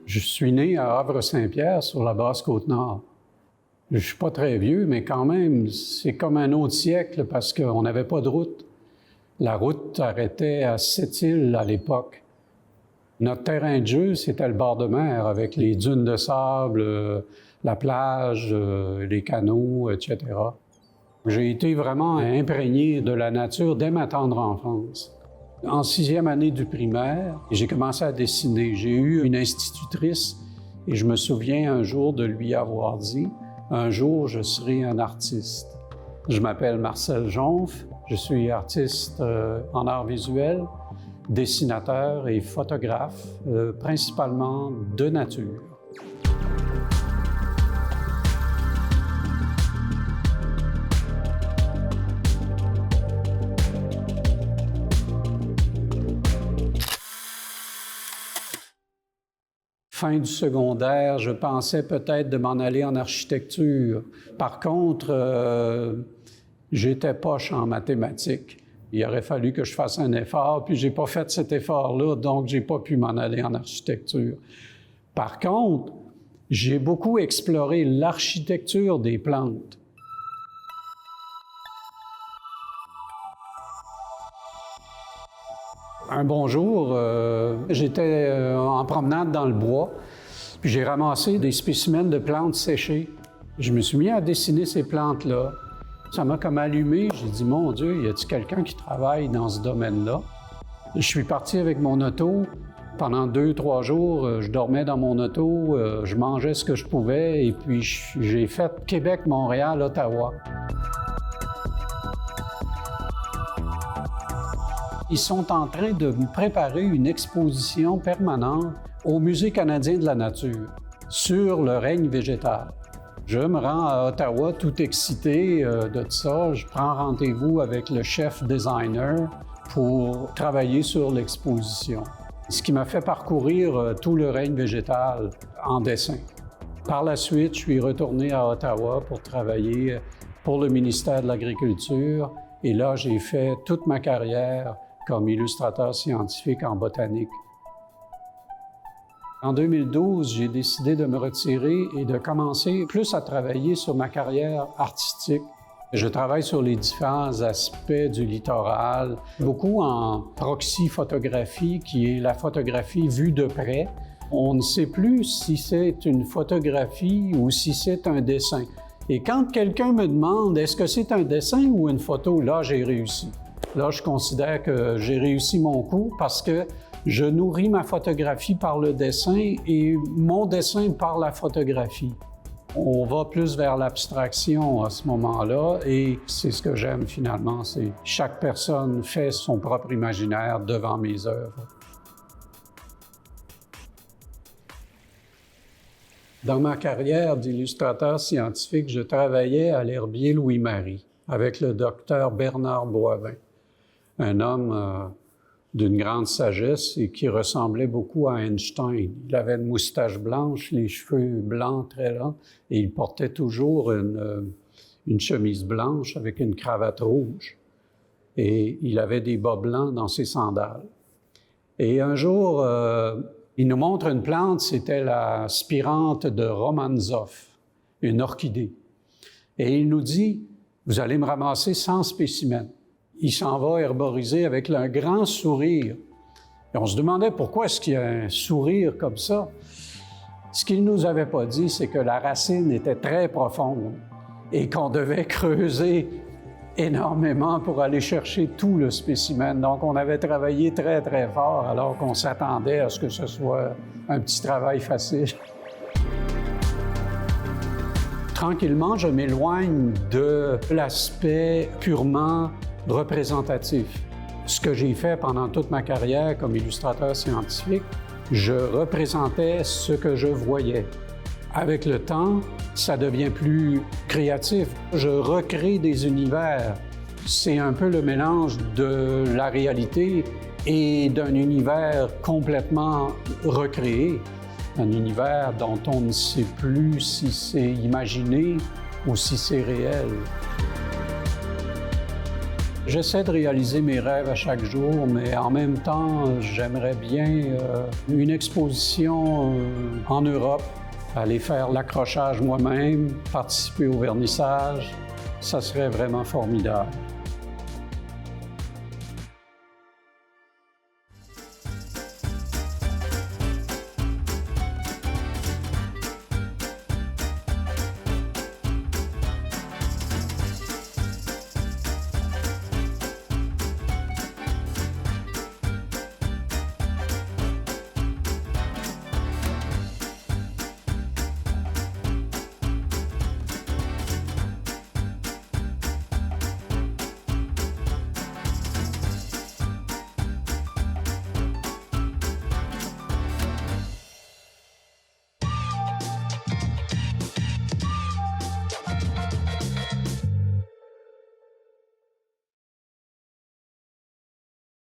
Je suis né à Havre-Saint-Pierre, sur la Basse-Côte-Nord. Je ne suis pas très vieux, mais quand même, c'est comme un autre siècle parce qu'on n'avait pas de route. La route arrêtait à Sept-Îles à l'époque. Notre terrain de jeu, c'était le bord de mer avec les dunes de sable, la plage, les canaux, etc. J'ai été vraiment imprégné de la nature dès ma tendre enfance. En 6e année du primaire, j'ai commencé à dessiner. J'ai eu une institutrice et je me souviens un jour de lui avoir dit « Un jour, je serai un artiste ». Je m'appelle Marcel Jonf, je suis artiste en art visuel, dessinateur et photographe, principalement de nature. Fin du secondaire, je pensais peut-être de m'en aller en architecture. Par contre, j'étais poche en mathématiques. Il aurait fallu que je fasse un effort, puis j'ai pas fait cet effort-là, donc j'ai pas pu m'en aller en architecture. Par contre, j'ai beaucoup exploré l'architecture des plantes. Un bon jour, j'étais en promenade dans le bois, puis j'ai ramassé des spécimens de plantes séchées. Je me suis mis à dessiner ces plantes-là. Ça m'a comme allumé. J'ai dit, mon Dieu, y a-t-il quelqu'un qui travaille dans ce domaine-là? Je suis parti avec mon auto. Pendant 2-3 jours, je dormais dans mon auto, je mangeais ce que je pouvais, et puis j'ai fait Québec, Montréal, Ottawa. Ils sont en train de préparer une exposition permanente au Musée canadien de la nature sur le règne végétal. Je me rends à Ottawa tout excité de ça. Je prends rendez-vous avec le chef designer pour travailler sur l'exposition. Ce qui m'a fait parcourir tout le règne végétal en dessin. Par la suite, je suis retourné à Ottawa pour travailler pour le ministère de l'Agriculture. Et là, j'ai fait toute ma carrière comme illustrateur scientifique en botanique. En 2012, j'ai décidé de me retirer et de commencer plus à travailler sur ma carrière artistique. Je travaille sur les différents aspects du littoral, beaucoup en proxy photographie, qui est la photographie vue de près. On ne sait plus si c'est une photographie ou si c'est un dessin. Et quand quelqu'un me demande « est-ce que c'est un dessin ou une photo », là, j'ai réussi. Là, je considère que j'ai réussi mon coup parce que je nourris ma photographie par le dessin et mon dessin par la photographie. On va plus vers l'abstraction à ce moment-là et c'est ce que j'aime finalement, c'est chaque personne fait son propre imaginaire devant mes œuvres. Dans ma carrière d'illustrateur scientifique, je travaillais à l'herbier Louis-Marie avec le docteur Bernard Boivin, un homme d'une grande sagesse et qui ressemblait beaucoup à Einstein. Il avait une moustache blanche, les cheveux blancs très longs, et il portait toujours une chemise blanche avec une cravate rouge. Et il avait des bas blancs dans ses sandales. Et un jour, il nous montre une plante, c'était la spirante de Romanzoff, une orchidée. Et il nous dit, vous allez me ramasser 100 spécimens. Il s'en va herboriser avec un grand sourire. Et on se demandait pourquoi est-ce qu'il y a un sourire comme ça. Ce qu'il ne nous avait pas dit, c'est que la racine était très profonde et qu'on devait creuser énormément pour aller chercher tout le spécimen. Donc, on avait travaillé très, très fort alors qu'on s'attendait à ce que ce soit un petit travail facile. Tranquillement, je m'éloigne de l'aspect purement représentatif. Ce que j'ai fait pendant toute ma carrière comme illustrateur scientifique, je représentais ce que je voyais. Avec le temps, ça devient plus créatif. Je recrée des univers. C'est un peu le mélange de la réalité et d'un univers complètement recréé. Un univers dont on ne sait plus si c'est imaginé ou si c'est réel. J'essaie de réaliser mes rêves à chaque jour, mais en même temps, j'aimerais bien une exposition en Europe, aller faire l'accrochage moi-même, participer au vernissage. Ça serait vraiment formidable.